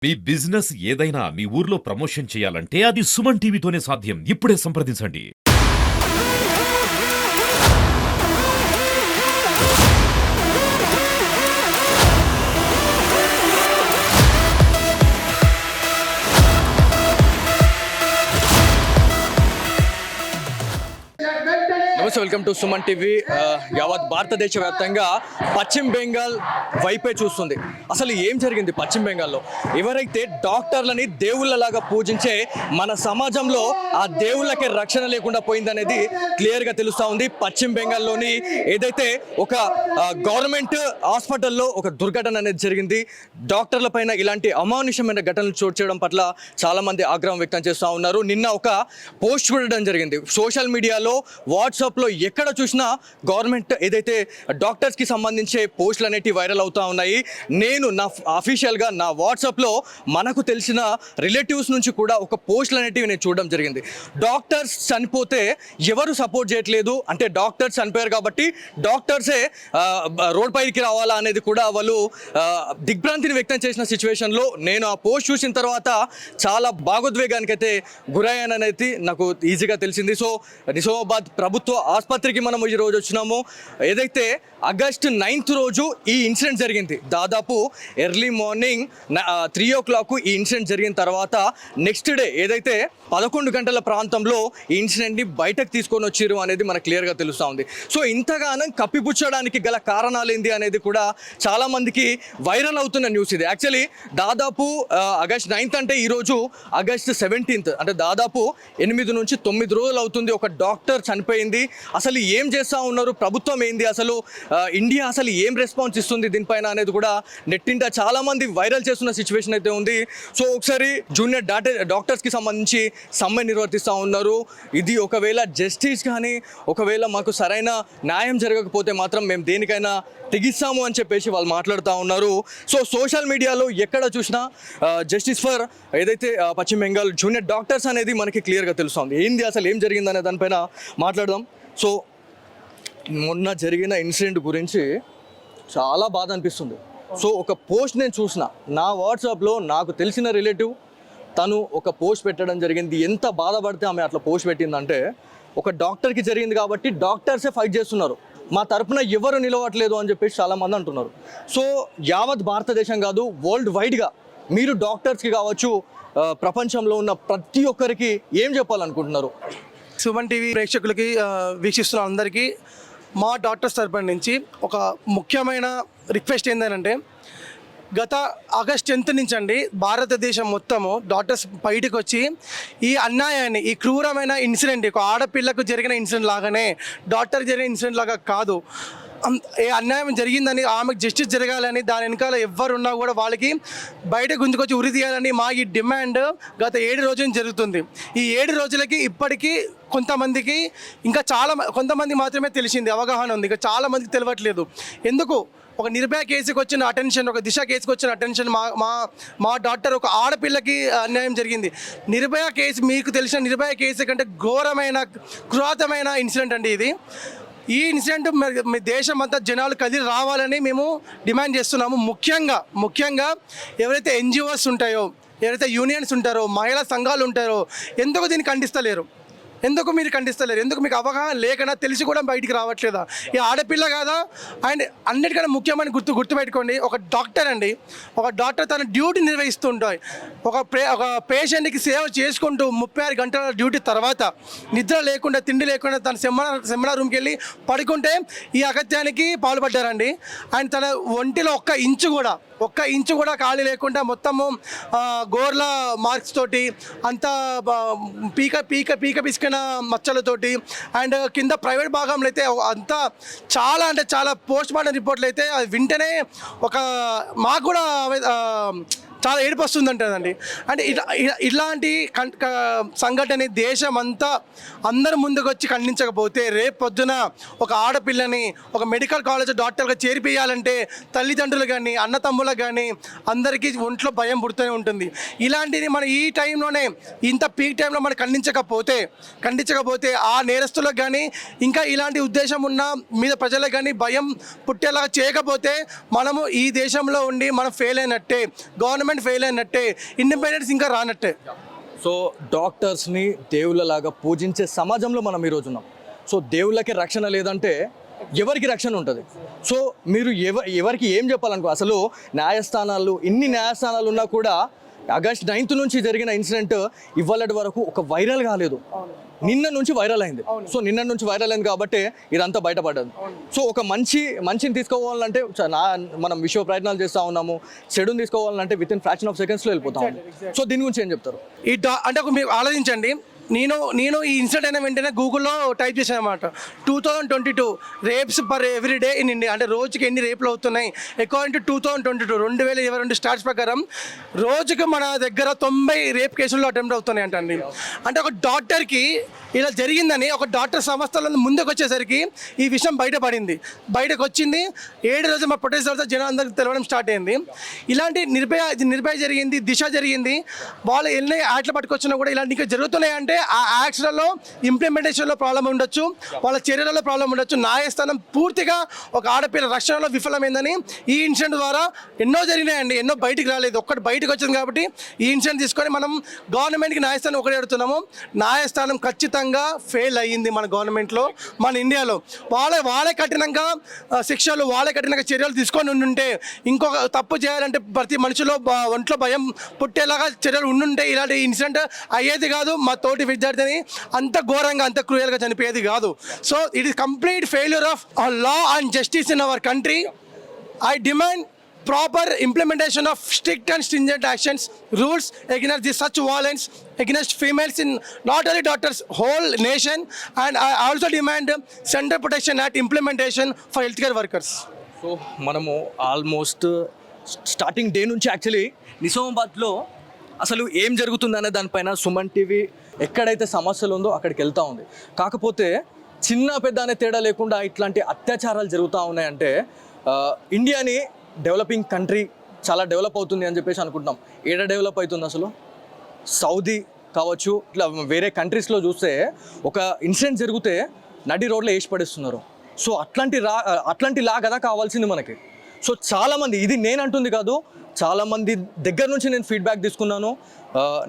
మీ business ఏదైనా మీ ఊర్లో promotion చేయాలంటే అది సుమన్ టీవీతోనే సాధ్యం. ఇప్పుడే సంప్రదించండి. నమస్తే, వెల్కమ్ టు సుమన్ టీవీ. యావత్ భారతదేశ వ్యాప్తంగా పశ్చిమ బెంగాల్ వైపే చూస్తుంది. అసలు ఏం జరిగింది పశ్చిమ బెంగాల్లో? ఎవరైతే డాక్టర్లని దేవుళ్ళలాగా పూజించే మన సమాజంలో ఆ దేవుళ్ళకే రక్షణ లేకుండా పోయిందనేది క్లియర్గా తెలుస్తూ ఉంది. పశ్చిమ బెంగాల్లోని ఏదైతే ఒక గవర్నమెంట్ హాస్పిటల్లో ఒక దుర్ఘటన అనేది జరిగింది. డాక్టర్ల పైన ఇలాంటి అమానుషమైన ఘటనలు చోటు చేయడం పట్ల చాలామంది ఆగ్రహం వ్యక్తం చేస్తూ ఉన్నారు. నిన్న ఒక పోస్ట్ చూడడం జరిగింది సోషల్ మీడియాలో, వాట్సాప్లో ఎక్కడ చూసినా గవర్నమెంట్ ఏదైతే డాక్టర్స్కి సంబంధించే పోస్టులు అనేవి వైరల్ అవుతూ ఉన్నాయి. నేను నా అఫీషియల్గా నా వాట్సాప్లో మనకు తెలిసిన రిలేటివ్స్ నుంచి కూడా ఒక పోస్టులు అనేటివి నేను చూడడం జరిగింది. డాక్టర్స్ చనిపోతే ఎవరు సపోర్ట్ చేయట్లేదు, అంటే డాక్టర్స్ చనిపోయారు కాబట్టి డాక్టర్సే రోడ్ పైకి రావాలా అనేది కూడా వాళ్ళు దిగ్భ్రాంతిని వ్యక్తం చేసిన సిచ్యువేషన్లో నేను ఆ పోస్ట్ చూసిన తర్వాత చాలా భావోద్వేగానికి అయితే గురయ్యాననేది నాకు ఈజీగా తెలిసింది. సో నిజామాబాద్ ప్రభుత్వ ఆసుపత్రికి మనం ఈరోజు వచ్చినాము. ఏదైతే ఆగస్టు 9th రోజు ఈ ఇన్సిడెంట్ జరిగింది. దాదాపు ఎర్లీ మార్నింగ్ 3 o'clock ఈ ఇన్సిడెంట్ జరిగిన తర్వాత నెక్స్ట్ డే ఏదైతే 11 గంటల ప్రాంతంలో ఈ ఇన్సిడెంట్ని బయటకు తీసుకొని వచ్చారు అనేది మనకు క్లియర్గా తెలుస్తూ ఉంది. సో ఇంతగానం కప్పిపుచ్చడానికి గల కారణాలు ఏంది అనేది కూడా చాలామందికి వైరల్ అవుతున్న న్యూస్ ఇది. యాక్చువల్లీ దాదాపు ఆగస్ట్ 9th అంటే ఈరోజు ఆగస్ట్ 17th, అంటే దాదాపు 8 నుంచి 9 రోజులు అవుతుంది ఒక డాక్టర్ చనిపోయింది. అసలు ఏం చేస్తూ ఉన్నారు, ప్రభుత్వం ఏంది, అసలు ఇండియా అసలు ఏం రెస్పాన్స్ ఇస్తుంది దీనిపైన అనేది కూడా నెట్టింట చాలామంది వైరల్ చేస్తున్న సిచ్యువేషన్ అయితే ఉంది. సో ఒకసారి జూనియర్ డాక్టర్స్కి సంబంధించి సమ్మె నిర్వర్తిస్తూ ఉన్నారు. ఇది ఒకవేళ జస్టిస్ కానీ ఒకవేళ మాకు సరైన న్యాయం జరగకపోతే మాత్రం మేము దేనికైనా తెగిస్తాము అని చెప్పేసి వాళ్ళు మాట్లాడుతూ ఉన్నారు. సో సోషల్ మీడియాలో ఎక్కడ చూసినా జస్టిస్ ఫర్ ఏదైతే పశ్చిమ బెంగాల్ జూనియర్ డాక్టర్స్ అనేది మనకి క్లియర్గా తెలుస్తుంది. ఏంది అసలు ఏం జరిగిందనే దానిపైన మాట్లాడదాం. సో మొన్న జరిగిన ఇన్సిడెంట్ గురించి చాలా బాధ అనిపిస్తుంది. సో ఒక పోస్ట్ నేను చూసిన నా వాట్సాప్లో, నాకు తెలిసిన రిలేటివ్ తను ఒక పోస్ట్ పెట్టడం జరిగింది. ఎంత బాధపడితే ఆమె అట్లా పోస్ట్ పెట్టిందంటే, ఒక డాక్టర్కి జరిగింది కాబట్టి డాక్టర్సే ఫైట్ చేస్తున్నారు, మా తరపున ఎవరు నిలవట్లేదు అని చెప్పేసి చాలామంది అంటున్నారు. సో యావత్ భారతదేశం కాదు, వరల్డ్ వైడ్గా మీరు డాక్టర్స్కి కావచ్చు, ప్రపంచంలో ఉన్న ప్రతి ఒక్కరికి ఏం చెప్పాలనుకుంటున్నారు? సుమన్ టీవీ ప్రేక్షకులకి, వీక్షిస్తున్న అందరికీ మా డాక్టర్స్ తరపున నుంచి ఒక ముఖ్యమైన రిక్వెస్ట్ ఏంటంటే, గత ఆగస్ట్ 10th నుంచి అండి భారతదేశం మొత్తము డాక్టర్స్ బయటకు వచ్చి ఈ అన్యాయాన్ని, ఈ క్రూరమైన ఇన్సిడెంట్, ఒక ఆడపిల్లకు జరిగిన ఇన్సిడెంట్ లాగానే డాక్టర్కి జరిగిన ఇన్సిడెంట్ లాగా కాదు, ఏ అన్యాయం జరిగిందని, ఆమెకు జస్టిస్ జరగాలని, దాని వెనకాల ఎవరున్నా కూడా వాళ్ళకి బయట గుంజుకొచ్చి ఉరి తీయాలని మా ఈ డిమాండ్ గత 7 రోజుల నుంచి జరుగుతుంది. ఈ 7 రోజులకి ఇప్పటికీ కొంతమందికి, ఇంకా కొంతమంది మాత్రమే తెలిసింది, అవగాహన ఉంది, ఇంకా చాలామందికి తెలియట్లేదు. ఎందుకు? ఒక నిర్భయ కేసుకి వచ్చిన అటెన్షన్, ఒక దిశ కేసుకి వచ్చిన అటెన్షన్, మా డాక్టర్ ఒక ఆడపిల్లకి అన్యాయం జరిగింది. నిర్భయ కేసు, మీకు తెలిసిన నిర్భయ కేసు కంటే ఘోరమైన క్రూరమైన ఇన్సిడెంట్ అండి ఇది. ఈ ఇన్సిడెంట్ మీ దేశం అంతా జనాలు కదిలి రావాలని మేము డిమాండ్ చేస్తున్నాము. ముఖ్యంగా ఎవరైతే NGOs ఉంటాయో, ఎవరైతే యూనియన్స్ ఉంటారో, మహిళా సంఘాలు ఉంటారో, ఎందుకు దీన్ని ఖండిస్తలేరు? ఎందుకు మీరు ఖండిస్తలేరు? ఎందుకు మీకు అవగాహన లేకనా, తెలిసి కూడా బయటికి రావట్లేదా? ఈ ఆడపిల్ల కాదా? అండ్ అన్నిటికన్నా ముఖ్యమైన గుర్తుపెట్టుకోండి, ఒక డాక్టర్ అండి, ఒక డాక్టర్ తన డ్యూటీ నిర్వహిస్తూ ఉంటాయి. ఒక పేషెంట్కి సేవ చేసుకుంటూ 36 గంటల డ్యూటీ తర్వాత నిద్ర లేకుండా, తిండి లేకుండా తన సెమినార్ రూమ్కి వెళ్ళి పడుకుంటే ఈ అగత్యానికి పాల్పడ్డారండి. అండ్ తన ఒంటిలో ఒక్క ఇంచు కూడా ఖాళీ లేకుండా మొత్తము గోర్ల మార్క్స్ తోటి, అంతా పీక పిసికిన మచ్చలతోటి, అండ్ కింద ప్రైవేట్ భాగంలో అయితే అంతా చాలా పోస్ట్ మార్టం రిపోర్ట్లు అయితే వింటేనే మాకు కూడా చాలా ఏడుపు వస్తుందంటేదండి. అంటే ఇలాంటి సంఘటన దేశం అంతా అందరు ముందుకు వచ్చి ఖండించకపోతే, రేపు పొద్దున ఒక ఆడపిల్లని ఒక మెడికల్ కాలేజ్ డాక్టర్గా చేర్పియాలంటే తల్లిదండ్రులు కానీ, అన్నతమ్ములకు కానీ అందరికీ ఒంట్లో భయం పుడుతూనే ఉంటుంది. ఇలాంటిది మన ఈ టైంలోనే, ఇంత పీక్ టైంలో మనం ఖండించకపోతే ఆ నేరస్తులకు కానీ, ఇంకా ఇలాంటి ఉద్దేశం ఉన్న మీద ప్రజలకు కానీ భయం పుట్టేలాగా చేయకపోతే మనము ఈ దేశంలో ఉండి మనం ఫెయిల్ అయినట్టే. గవర్నమెంట్ గవర్నమెంట్ ఫెయిల్ అయినట్టే, ఇండిపెండెన్స్ ఇంకా రానట్టే. సో డాక్టర్స్ని దేవుళ్ళలాగా పూజించే సమాజంలో మనం ఈరోజు ఉన్నాం. సో దేవుళ్ళకి రక్షణ లేదంటే ఎవరికి రక్షణ ఉంటుంది? సో మీరు ఎవరికి ఏం చెప్పాలనుకో, అసలు ఇన్ని న్యాయస్థానాలు ఉన్నా కూడా ఆగస్ట్ 9th నుంచి జరిగిన ఇన్సిడెంట్ ఇవాళటి వరకు ఒక వైరల్ కాలేదు. నిన్న నుంచి వైరల్ అయింది. సో నిన్న నుంచి వైరల్ అయింది కాబట్టి ఇదంతా బయటపడ్డది. సో ఒక మంచిని తీసుకోవాలంటే మనం విశ్వ ప్రయత్నాలు చేస్తూ ఉన్నాము, చెడుని తీసుకోవాలంటే విత్ ఇన్ ఫ్రాక్షన్ ఆఫ్ సెకండ్స్లో వెళ్ళిపోతాము. సో దీని గురించి ఏం చెప్తారు? అంటే ఒక మీరు ఆలోచించండి, నేను ఈ ఇన్సిడెంట్ అయిన వెంటనే గూగుల్లో టైప్ చేశాను అనమాట. 2022 rapes per every day in India, అంటే రోజుకి ఎన్ని రేపులు అవుతున్నాయి అకార్డింగ్ టు 2022 స్టాట్స్ ప్రకారం రోజుకి మన దగ్గర 90 రేప్ కేసుల్లో అటెంప్ట్ అవుతున్నాయి అంటండి. అంటే ఒక డాక్టర్కి ఇలా జరిగిందని ఒక డాక్టర్ సంస్థల ముందుకు వచ్చేసరికి ఈ విషయం బయటకు వచ్చింది. 7 రోజులు మా ప్రొటెస్ట్ తర్వాత జనం అందరికి తెలవడం స్టార్ట్ అయింది. ఇలాంటి నిర్భయ జరిగింది, దిశ జరిగింది, వాళ్ళు ఎన్ని యాక్ట్లు పట్టుకొచ్చినా కూడా ఇలాంటి ఇంకా జరుగుతున్నాయి. అంటే ఆ యాక్ట్స్లలో ఇంప్లిమెంటేషన్లో ప్రాబ్లం ఉండొచ్చు, వాళ్ళ చర్యలలో ప్రాబ్లం ఉండొచ్చు, న్యాయస్థానం పూర్తిగా ఒక ఆడపిల్ల రక్షణలో విఫలమైందని ఈ ఇన్సిడెంట్ ద్వారా ఎన్నో జరిగినాయండి, ఎన్నో బయటికి రాలేదు, ఒక్కటి బయటకు వచ్చింది. కాబట్టి ఈ ఇన్సిడెంట్ తీసుకొని మనం గవర్నమెంట్కి న్యాయస్థానం ఒకటి అడుగుతున్నాము, న్యాయస్థానం ఖచ్చితంగా ఫెయిల్ అయ్యింది మన గవర్నమెంట్లో, మన ఇండియాలో. వాళ్ళే కఠినంగా శిక్షలు, వాళ్ళే కఠినంగా చర్యలు తీసుకొని ఉండుంటే, ఇంకొక తప్పు చేయాలంటే ప్రతి మనిషిలో ఒంట్లో భయం పుట్టేలాగా చర్యలు ఉండుంటే ఇలాంటి ఇన్సిడెంట్ అయ్యేది కాదు, మా తోటి విద్యార్థిని అంత ఘోరంగా అంత క్రూయల్గా చనిపోయేది కాదు. So it is complete failure of law and justice in our country. I demand proper implementation of strict and stringent actions, rules against such violence against females in not only doctors, whole nation. And I also demand Central Protection Act implementation for healthcare workers. So మనము almost starting day నుంచి actually నిజామాబాద్లో అసలు ఏం జరుగుతుందనే దానిపైన Suman TV ఎక్కడైతే సమస్యలు ఉందో అక్కడికి వెళ్తూ ఉంది. కాకపోతే చిన్న పెద్ద అనే తేడా లేకుండా ఇట్లాంటి అత్యాచారాలు జరుగుతూ ఉన్నాయంటే ఇండియాని డెవలపింగ్ కంట్రీ చాలా డెవలప్ అవుతుంది అని చెప్పేసి అనుకుంటున్నాం. ఏడా డెవలప్ అవుతుంది అసలు? సౌదీ కావచ్చు, ఇట్లా వేరే కంట్రీస్లో చూస్తే ఒక ఇన్సిడెంట్ జరిగితే నడి రోడ్లో వేసి పడేస్తున్నారు. సో అట్లాంటి లా కదా కావాల్సింది మనకి. సో చాలామంది, ఇది నేను అంటుంది కాదు, చాలామంది దగ్గర నుంచి నేను ఫీడ్బ్యాక్ తీసుకున్నాను.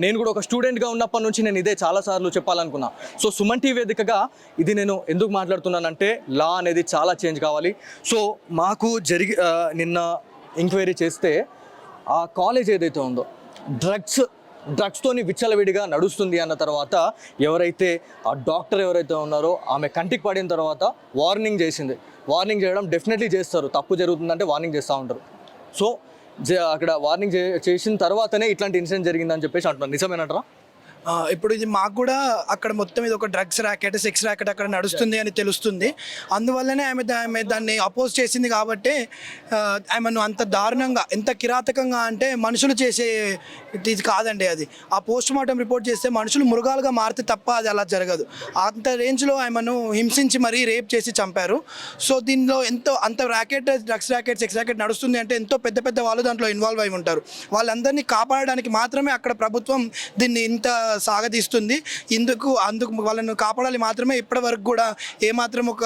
నేను కూడా ఒక స్టూడెంట్గా ఉన్నప్పటి నుంచి నేను ఇదే చాలాసార్లు చెప్పాలనుకున్నా. సో సుమన్ టీవీ వేదికగా ఇది నేను ఎందుకు మాట్లాడుతున్నానంటే లా అనేది చాలా చేంజ్ కావాలి. సో మాకు నిన్న ఎంక్వైరీ చేస్తే ఆ కాలేజ్ ఏదైతే ఉందో డ్రగ్స్తోని విచ్చలవిడిగా నడుస్తుంది అన్న తర్వాత ఎవరైతే ఆ డాక్టర్ ఎవరైతే ఉన్నారో ఆమె కంటికి పడిన తర్వాత వార్నింగ్ చేయడం డెఫినెట్లీ చేస్తారు. తప్పు జరుగుతుందంటే వార్నింగ్ చేస్తూ ఉంటారు. సో అక్కడ వార్నింగ్ చేసిన తర్వాతనే ఇట్లాంటి ఇన్సిడెంట్ జరిగిందని చెప్పేసి అంటున్నారు. నిజమేనంటారా? ఇప్పుడు ఇది మాకు కూడా అక్కడ మొత్తం ఇది ఒక డ్రగ్స్ ర్యాకెట్, సెక్స్ ర్యాకెట్ అక్కడ నడుస్తుంది అని తెలుస్తుంది. అందువల్లనే ఆమె దాన్ని అపోజ్ చేసింది. కాబట్టి ఆమెను అంత దారుణంగా, ఎంత కిరాతకంగా అంటే మనుషులు చేసే ఇది కాదండి అది. ఆ పోస్ట్ మార్టం రిపోర్ట్ చేస్తే మనుషులు మృగాలుగా మారితే తప్ప అది అలా జరగదు. అంత రేంజ్లో ఆమెను హింసించి మరీ రేప్ చేసి చంపారు. సో దీనిలో అంత racket, drugs racket, sex racket నడుస్తుంది అంటే ఎంతో పెద్ద పెద్ద వాళ్ళు దాంట్లో ఇన్వాల్వ్ అయి ఉంటారు. వాళ్ళందరినీ కాపాడడానికి మాత్రమే అక్కడ ప్రభుత్వం దీన్ని ఇంత సాగదీస్తుంది. అందుకు వాళ్ళను కాపాడాలి మాత్రమే. ఇప్పటి వరకు కూడా ఏమాత్రం ఒక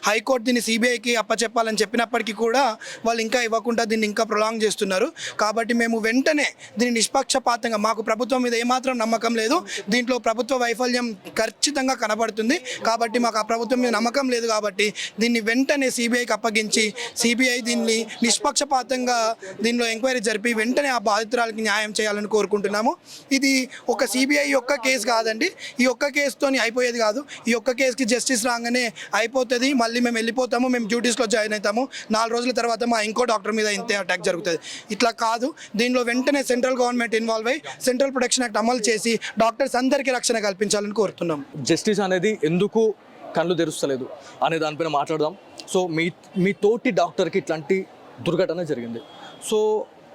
హైకోర్టు దీన్ని సిబిఐకి అప్పచెప్పాలని చెప్పినప్పటికీ కూడా వాళ్ళు ఇంకా ఇవ్వకుండా దీన్ని ఇంకా ప్రొలాంగ్ చేస్తున్నారు. కాబట్టి మేము వెంటనే దీన్ని నిష్పక్షపాతంగా, మాకు ప్రభుత్వం మీద ఏమాత్రం నమ్మకం లేదు, దీంట్లో ప్రభుత్వ వైఫల్యం ఖచ్చితంగా కనబడుతుంది. కాబట్టి మాకు ఆ ప్రభుత్వం మీద నమ్మకం లేదు. కాబట్టి దీన్ని వెంటనే సిబిఐకి అప్పగించి సిబిఐ దీన్ని నిష్పక్షపాతంగా దీనిలో ఎంక్వైరీ జరిపి వెంటనే ఆ బాధితురాలకి న్యాయం చేయాలని కోరుకుంటున్నాము. ఇది ఒక సిబిఐ ఒక్క కేసు కాదండి, ఈ ఒక్క కేసుతోని అయిపోయేది కాదు. ఈ ఒక్క కేసుకి జస్టిస్ రాగానే అయిపోతుంది, మళ్ళీ మేము వెళ్ళిపోతాము, మేము డ్యూటీస్లో జాయిన్ అవుతాము. 4 రోజుల తర్వాత మా ఇంకో డాక్టర్ మీద ఇంతే అటాక్ జరుగుతుంది. ఇట్లా కాదు. దీనిలో వెంటనే సెంట్రల్ గవర్నమెంట్ ఇన్వాల్వ్ అయ్యి సెంట్రల్ ప్రొటెక్షన్ యాక్ట్ అమలు చేసి డాక్టర్స్ అందరికీ రక్షణ కల్పించాలని కోరుతున్నాం. జస్టిస్ అనేది ఎందుకు కళ్ళు తెరుస్తలేదు అనే దానిపైన మాట్లాడదాం. సో మీ తోటి డాక్టర్కి ఇట్లాంటి దుర్ఘటన జరిగింది. సో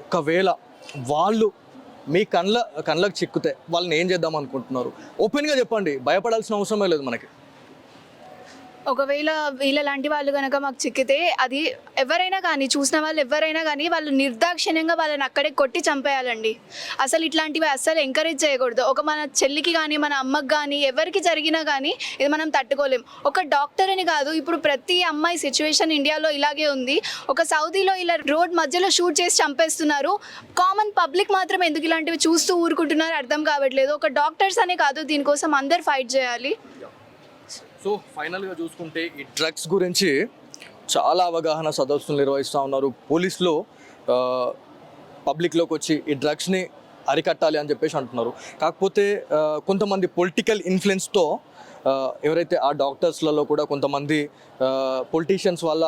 ఒకవేళ వాళ్ళు మీ కళ్ళకు చిక్కితే వాళ్ళని ఏం చేద్దాం అనుకుంటున్నారు? ఓపెన్గా చెప్పండి, భయపడాల్సిన అవసరమే లేదు మనకి. ఒకవేళ వీళ్ళ లాంటి వాళ్ళు కనుక మాకు చిక్కితే అది ఎవరైనా కానీ చూసిన వాళ్ళు ఎవరైనా కానీ వాళ్ళు నిర్దాక్షిణ్యంగా వాళ్ళని అక్కడే కొట్టి చంపేయాలండి. అసలు ఇట్లాంటివి అస్సలు ఎంకరేజ్ చేయకూడదు. ఒక మన చెల్లికి కానీ మన అమ్మకి కానీ ఎవరికి జరిగినా కానీ ఇది మనం తట్టుకోలేం. ఒక డాక్టర్ అని కాదు, ఇప్పుడు ప్రతి అమ్మాయి సిచ్యువేషన్ ఇండియాలో ఇలాగే ఉంది. ఒక సౌదీలో ఇలా రోడ్ మధ్యలో షూట్ చేసి చంపేస్తున్నారు. కామన్ పబ్లిక్ మాత్రం ఎందుకు ఇలాంటివి చూస్తూ ఊరుకుంటున్నారు అర్థం కావట్లేదు. ఒక డాక్టర్స్ అనే కాదు, దీనికోసం అందరు ఫైట్ చేయాలి. సో ఫైనల్గా చూసుకుంటే ఈ డ్రగ్స్ గురించి చాలా అవగాహన సదస్సులు నిర్వహిస్తూ ఉన్నారు పోలీసులు. పబ్లిక్లోకి వచ్చి ఈ డ్రగ్స్ని అరికట్టాలి అని చెప్పేసి అంటున్నారు. కాకపోతే కొంతమంది పొలిటికల్ ఇన్ఫ్లుయెన్స్తో ఎవరైతే ఆ డాక్టర్స్లలో కూడా కొంతమంది పొలిటీషియన్స్ వాళ్ళ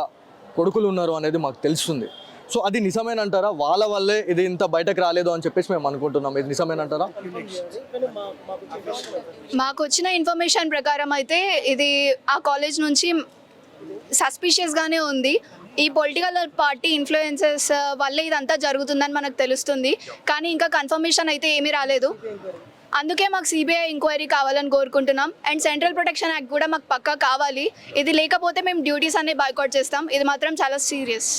కొడుకులు ఉన్నారు అనేది మాకు తెలుస్తుంది. సో అది నిజమేనంటారా? వాళ్ళ వల్లే ఇది ఇంత బయటకు రాలేదు అని చెప్పేసి మేము అనుకుంటున్నాం. ఇది నిజమేనంటారా? మాకు వచ్చిన ఇన్ఫర్మేషన్ ప్రకారం అయితే ఇది ఆ కాలేజ్ నుంచి సస్పిషియస్గానే ఉంది. ఈ పొలిటికల్ పార్టీ ఇన్ఫ్లుయెన్సెస్ వల్లే ఇదంతా జరుగుతుందని మనకు తెలుస్తుంది. కానీ ఇంకా కన్ఫర్మేషన్ అయితే ఏమీ రాలేదు. అందుకే మాకు సిబిఐ ఎంక్వైరీ కావాలని కోరుకుంటున్నాం. అండ్ సెంట్రల్ ప్రొటెక్షన్ యాక్ట్ కూడా మాకు పక్కా కావాలి. ఇది లేకపోతే మేము డ్యూటీస్ అన్ని బాయ్కాట్ చేస్తాం. ఇది మాత్రం చాలా సీరియస్.